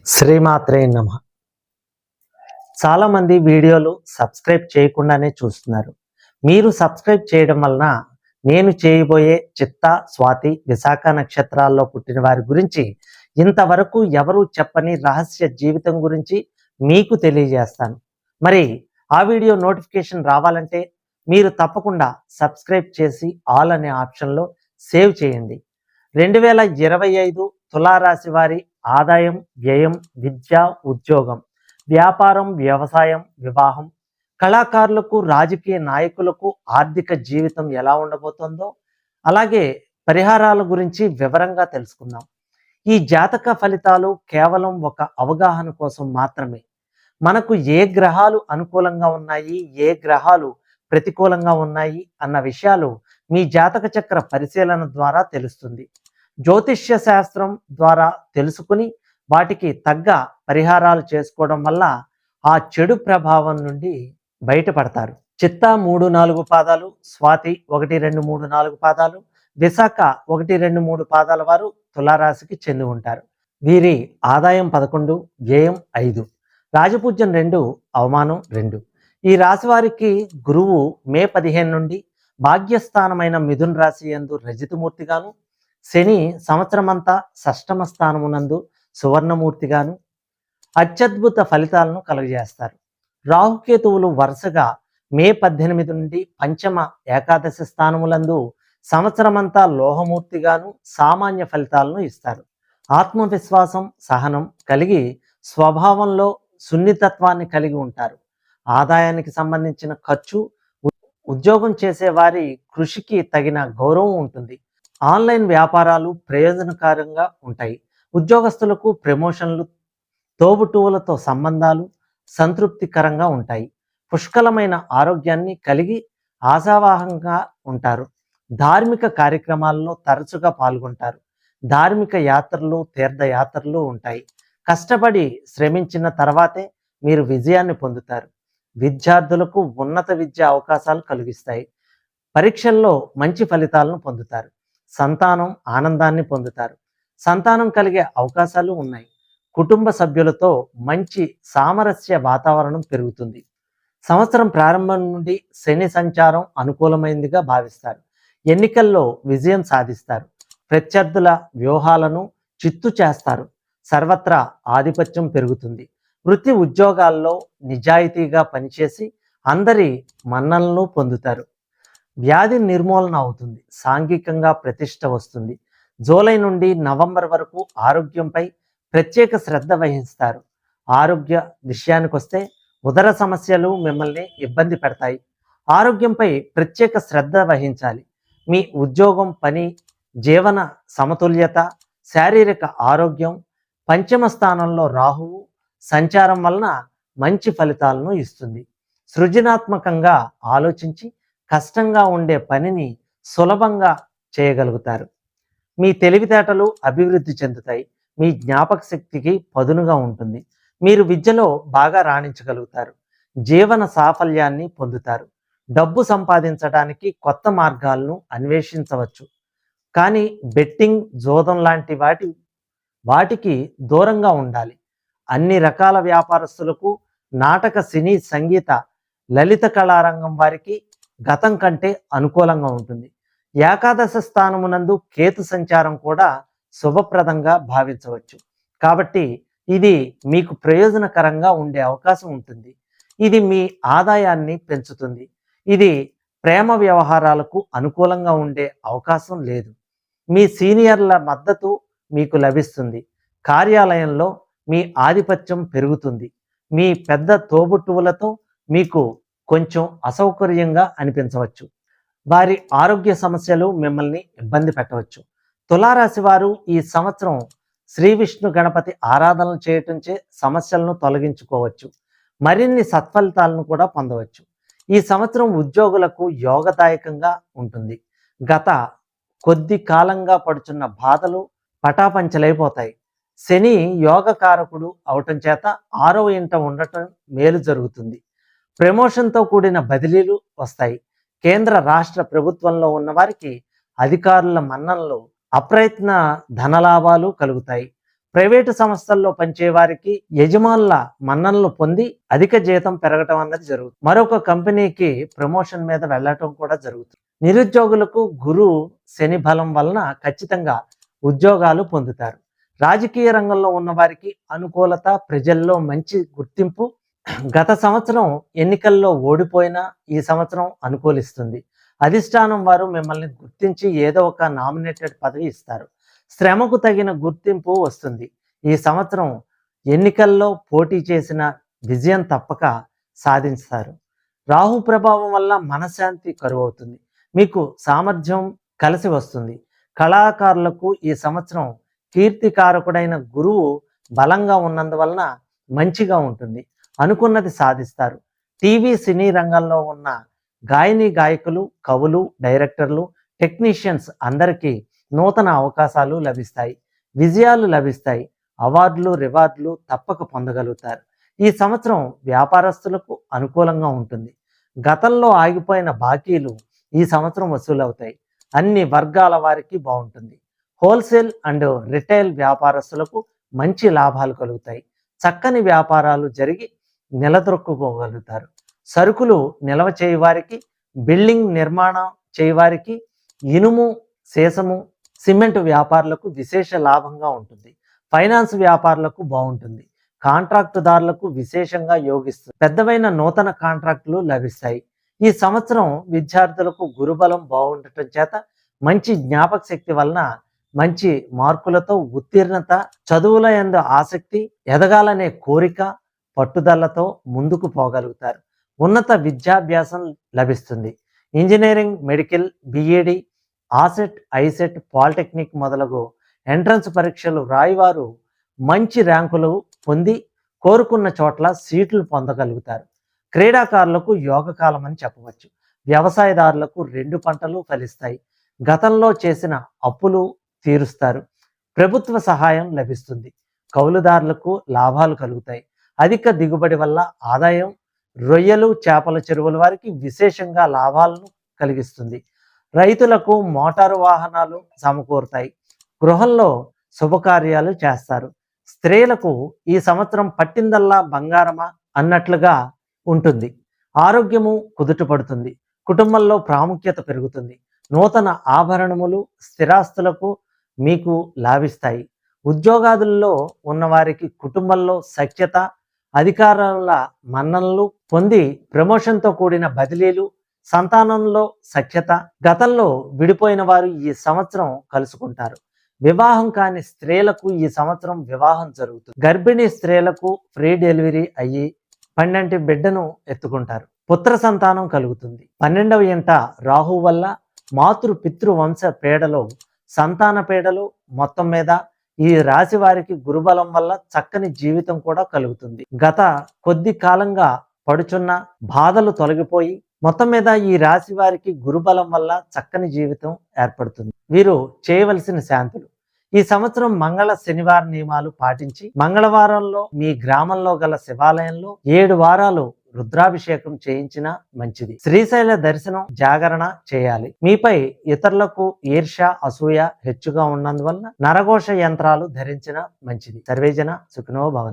శ్రీమాత్రే నమః. చాలామంది వీడియోలు సబ్స్క్రైబ్ చేయకుండానే చూస్తున్నారు. మీరు సబ్స్క్రైబ్ చేయడం వలన నేను చేయబోయే చిత్త, స్వాతి, విశాఖ నక్షత్రాల్లో పుట్టిన వారి గురించి ఇంతవరకు ఎవరూ చెప్పని రహస్య జీవితం గురించి మీకు తెలియజేస్తాను. మరి ఆ వీడియో నోటిఫికేషన్ రావాలంటే మీరు తప్పకుండా సబ్స్క్రైబ్ చేసి ఆల్ అనే ఆప్షన్లో సేవ్ చేయండి. 2025 తులారాశి వారి ఆదాయం, వ్యయం, విద్య, ఉద్యోగం, వ్యాపారం, వ్యవసాయం, వివాహం, కళాకారులకు, రాజకీయ నాయకులకు ఆర్థిక జీవితం ఎలా ఉండబోతుందో, అలాగే పరిహారాల గురించి వివరంగా తెలుసుకుందాం. ఈ జాతక ఫలితాలు కేవలం ఒక అవగాహన కోసం మాత్రమే. మనకు ఏ గ్రహాలు అనుకూలంగా ఉన్నాయి, ఏ గ్రహాలు ప్రతికూలంగా ఉన్నాయి అన్న విషయాలు మీ జాతక చక్ర పరిశీలన ద్వారా తెలుస్తుంది. జ్యోతిష్య శాస్త్రం ద్వారా తెలుసుకుని వాటికి తగ్గ పరిహారాలు చేసుకోవడం వల్ల ఆ చెడు ప్రభావం నుండి బయటపడతారు. చిత్త 3, 4 పాదాలు, స్వాతి 1, 2, 3, 4 పాదాలు, విశాఖ 1, 2, 3 పాదాల వారు తులారాశికి చెంది ఉంటారు. వీరి ఆదాయం 11, వ్యయం 5, రాజపూజ్యం 2, అవమానం 2. ఈ రాశి వారికి గురువు మే 15 నుండి భాగ్యస్థానమైన మిథున రాశి యందు రజితమూర్తిగాను, శని సంవత్సరమంతా షష్టమ స్థానమునందు సువర్ణమూర్తిగాను అత్యద్భుత ఫలితాలను కలుగజేస్తారు. రాహుకేతువులు వరుసగా మే 18 నుండి పంచమ, ఏకాదశి స్థానములందు సంవత్సరమంతా లోహమూర్తిగాను సామాన్య ఫలితాలను ఇస్తారు. ఆత్మవిశ్వాసం, సహనం కలిగి స్వభావంలో సున్నితత్వాన్ని కలిగి ఉంటారు. ఆదాయానికి సంబంధించిన ఖర్చు, ఉద్యోగం చేసే వారి కృషికి తగిన గౌరవం ఉంటుంది. ఆన్లైన్ వ్యాపారాలు ప్రయోజనకరంగా ఉంటాయి. ఉద్యోగస్తులకు ప్రమోషన్లు, తోబుట్టువులతో సంబంధాలు సంతృప్తికరంగా ఉంటాయి. పుష్కలమైన ఆరోగ్యాన్ని కలిగి ఆశావాహంగా ఉంటారు. ధార్మిక కార్యక్రమాల్లో తరచుగా పాల్గొంటారు. ధార్మిక యాత్రలు, తీర్థయాత్రలు ఉంటాయి. కష్టపడి శ్రమించిన తర్వాతే మీరు విజయాన్ని పొందుతారు. విద్యార్థులకు ఉన్నత విద్యా అవకాశాలు కలిగిస్తాయి. పరీక్షల్లో మంచి ఫలితాలను పొందుతారు. సంతానం ఆనందాన్ని పొందుతారు. సంతానం కలిగే అవకాశాలు ఉన్నాయి. కుటుంబ సభ్యులతో మంచి సామరస్య వాతావరణం పెరుగుతుంది. సంవత్సరం ప్రారంభం నుండి శని సంచారం అనుకూలమైనదిగా భావిస్తారు. ఎన్నికల్లో విజయం సాధిస్తారు. ప్రత్యర్థుల వ్యూహాలను చిత్తు చేస్తారు. సర్వత్రా ఆధిపత్యం పెరుగుతుంది. వృత్తి ఉద్యోగాల్లో నిజాయితీగా పనిచేసి అందరి మన్ననలను పొందుతారు. వ్యాధి నిర్మూలన అవుతుంది. సాంఘికంగా ప్రతిష్ట వస్తుంది. జూలై నుండి నవంబర్ వరకు ఆరోగ్యంపై ప్రత్యేక శ్రద్ధ వహిస్తారు. ఆరోగ్య విషయానికి వస్తే ఉదర సమస్యలు మిమ్మల్ని ఇబ్బంది పెడతాయి. ఆరోగ్యంపై ప్రత్యేక శ్రద్ధ వహించాలి. మీ ఉద్యోగం, పని, జీవన సమతుల్యత, శారీరక ఆరోగ్యం, పంచమ స్థానంలో రాహువు సంచారం వలన మంచి ఫలితాలను ఇస్తుంది. సృజనాత్మకంగా ఆలోచించి కష్టంగా ఉండే పనిని సులభంగా చేయగలుగుతారు. మీ తెలివితేటలు అభివృద్ధి చెందుతాయి. మీ జ్ఞాపక శక్తికి పదునుగా ఉంటుంది. మీరు విద్యలో బాగా రాణించగలుగుతారు. జీవన సాఫల్యాన్ని పొందుతారు. డబ్బు సంపాదించడానికి కొత్త మార్గాలను అన్వేషించవచ్చు. కానీ బెట్టింగ్, జోదం లాంటి వాటికి దూరంగా ఉండాలి. అన్ని రకాల వ్యాపారస్తులకు, నాటక, సినీ, సంగీత, లలిత కళారంగం వారికి గతం కంటే అనుకూలంగా ఉంటుంది. ఏకాదశ స్థానమునందు కేతు సంచారం కూడా శుభప్రదంగా భావించవచ్చు. కాబట్టి ఇది మీకు ప్రయోజనకరంగా ఉండే అవకాశం ఉంటుంది. ఇది మీ ఆదాయాన్ని పెంచుతుంది. ఇది ప్రేమ వ్యవహారాలకు అనుకూలంగా ఉండే అవకాశం లేదు. మీ సీనియర్ల మద్దతు మీకు లభిస్తుంది. కార్యాలయంలో మీ ఆధిపత్యం పెరుగుతుంది. మీ పెద్ద తోబుట్టువులతో మీకు కొంచెం అసౌకర్యంగా అనిపించవచ్చు. వారి ఆరోగ్య సమస్యలు మిమ్మల్ని ఇబ్బంది పెట్టవచ్చు. తులారాశి వారు ఈ సంవత్సరం శ్రీ విష్ణు గణపతి ఆరాధనలు చేయటంచే సమస్యలను తొలగించుకోవచ్చు. మరిన్ని సత్ఫలితాలను కూడా పొందవచ్చు. ఈ సంవత్సరం ఉద్యోగులకు యోగదాయకంగా ఉంటుంది. గత కొద్ది కాలంగా పడుచున్న బాధలు పటాపంచలైపోతాయి. శని యోగకారకుడు అవటం చేత 6వ ఇంట ఉండటం మేలు జరుగుతుంది. ప్రమోషన్తో కూడిన బదిలీలు వస్తాయి. కేంద్ర రాష్ట్ర ప్రభుత్వంలో ఉన్న వారికి అధికారుల మన్ననలు, అప్రయత్న ధనలాభాలు కలుగుతాయి. ప్రైవేటు సంస్థల్లో పనిచే వారికి యజమానుల మన్ననలు పొంది అధిక జీతం పెరగటం అన్నది జరుగుతుంది. మరొక కంపెనీకి ప్రమోషన్ మీద వెళ్ళటం కూడా జరుగుతుంది. నిరుద్యోగులకు గురు శని బలం వలన ఖచ్చితంగా ఉద్యోగాలు పొందుతారు. రాజకీయ రంగంలో ఉన్న వారికి అనుకూలత, ప్రజల్లో మంచి గుర్తింపు. గత సంవత్సరం ఎన్నికల్లో ఓడిపోయినా ఈ సంవత్సరం అనుకూలిస్తుంది. అధిష్టానం వారు మిమ్మల్ని గుర్తించి ఏదో ఒక నామినేటెడ్ పదవి ఇస్తారు. శ్రమకు తగిన గుర్తింపు వస్తుంది. ఈ సంవత్సరం ఎన్నికల్లో పోటీ చేసిన విజయం తప్పక సాధిస్తారు. రాహు ప్రభావం వల్ల మనశ్శాంతి కరువవుతుంది. మీకు సామర్థ్యం కలిసి వస్తుంది. కళాకారులకు ఈ సంవత్సరం కీర్తికారకుడైన గురువు బలంగా ఉన్నందువలన మంచిగా ఉంటుంది. అనుకున్నది సాధిస్తారు. టీవీ సినీ రంగంలో ఉన్న గాయని గాయకులు, కవులు, డైరెక్టర్లు, టెక్నీషియన్స్ అందరికీ నూతన అవకాశాలు లభిస్తాయి. విజయాలు లభిస్తాయి. అవార్డులు, రివార్డులు తప్పక పొందగలుగుతారు. ఈ సంవత్సరం వ్యాపారస్తులకు అనుకూలంగా ఉంటుంది. గతంలో ఆగిపోయిన బాకీలు ఈ సంవత్సరం వసూలవుతాయి. అన్ని వర్గాల వారికి బాగుంటుంది. హోల్సేల్ అండ్ రిటైల్ వ్యాపారస్తులకు మంచి లాభాలు కలుగుతాయి. చక్కని వ్యాపారాలు జరిగి నిలదొక్కుకోగలుగుతారు. సరుకులు నిల్వ చేయవారికి, బిల్డింగ్ నిర్మాణం చేయవారికి, ఇనుము, సీసము, సిమెంట్ వ్యాపారులకు విశేష లాభంగా ఉంటుంది. ఫైనాన్స్ వ్యాపారులకు బాగుంటుంది. కాంట్రాక్టుదారులకు విశేషంగా యోగిస్తుంది. పెద్దవైన నూతన కాంట్రాక్టులు లభిస్తాయి. ఈ సంవత్సరం విద్యార్థులకు గురుబలం బాగుండటం చేత మంచి జ్ఞాపక శక్తి వలన మంచి మార్కులతో ఉత్తీర్ణత, చదువుల యందు ఆసక్తి, ఎదగాలనే కోరిక, పట్టుదలతో ముందుకు పోగలుగుతారు. ఉన్నత విద్యాభ్యాసం లభిస్తుంది. ఇంజనీరింగ్, మెడికల్, బిఈడి, ఆసెట్, ఐసెట్, పాలిటెక్నిక్ మొదలగు ఎంట్రన్స్ పరీక్షలు రాయివారు మంచి ర్యాంకులు పొంది కోరుకున్న చోట్ల సీట్లు పొందగలుగుతారు. క్రీడాకారులకు యోగకాలం అని చెప్పవచ్చు. వ్యవసాయదారులకు 2 పంటలు ఫలిస్తాయి. గతంలో చేసిన అప్పులు తీరుస్తారు. ప్రభుత్వ సహాయం లభిస్తుంది. కౌలుదారులకు లాభాలు కలుగుతాయి. అధిక దిగుబడి వల్ల ఆదాయం రొయ్యలు, చేపల చెరువుల వారికి విశేషంగా లాభాలను కలిగిస్తుంది. రైతులకు మోటారు వాహనాలు సమకూరుతాయి. గృహంలో శుభకార్యాలు చేస్తారు. స్త్రీలకు ఈ సంవత్సరం పట్టిందల్లా బంగారమా అన్నట్లుగా ఉంటుంది. ఆరోగ్యము కుదుటపడుతుంది. కుటుంబంలో ప్రాముఖ్యత పెరుగుతుంది. నూతన ఆభరణములు, స్థిరాస్తులకు మీకు లాభిస్తాయి. ఉద్యోగాదుల్లో ఉన్నవారికి కుటుంబంలో సఖ్యత, అధికారుల మన్ననలు పొంది ప్రమోషన్తో కూడిన బదిలీలు, సంతానంలో సఖ్యత. గతంలో విడిపోయిన వారు ఈ సంవత్సరం కలుసుకుంటారు. వివాహం కాని స్త్రీలకు ఈ సంవత్సరం వివాహం జరుగుతుంది. గర్భిణీ స్త్రీలకు ఫ్రీ డెలివరీ అయ్యి 12 బిడ్డను ఎత్తుకుంటారు. పుత్ర సంతానం కలుగుతుంది. 12వ ఇంట రాహు వల్ల మాతృ పితృ వంశ పీడలు, సంతాన పీడలు, మొత్తం మీద ఈ రాశి వారికి గురుబలం వల్ల చక్కని జీవితం కూడా కలుగుతుంది. గత కొద్ది కాలంగా పడుచున్న బాధలు తొలగిపోయి మొత్తం మీద ఈ రాశి వారికి గురుబలం వల్ల చక్కని జీవితం ఏర్పడుతుంది. వీరు చేయవలసిన శాంతులు: ఈ సంవత్సరం మంగళ శనివార నియమాలు పాటించి మంగళవారంలో మీ గ్రామంలో గల శివాలయంలో 7 వారాలు రుద్రాభిషేకం చేయించిన మంచిది. శ్రీశైల దర్శనం, జాగరణ చేయాలి. మీపై ఇతరులకు ఈర్ష్య, అసూయ హెచ్చుగా ఉన్నందువలన నరఘోష యంత్రాలు ధరించిన మంచిది. సర్వేజన సుఖినో భవంతు.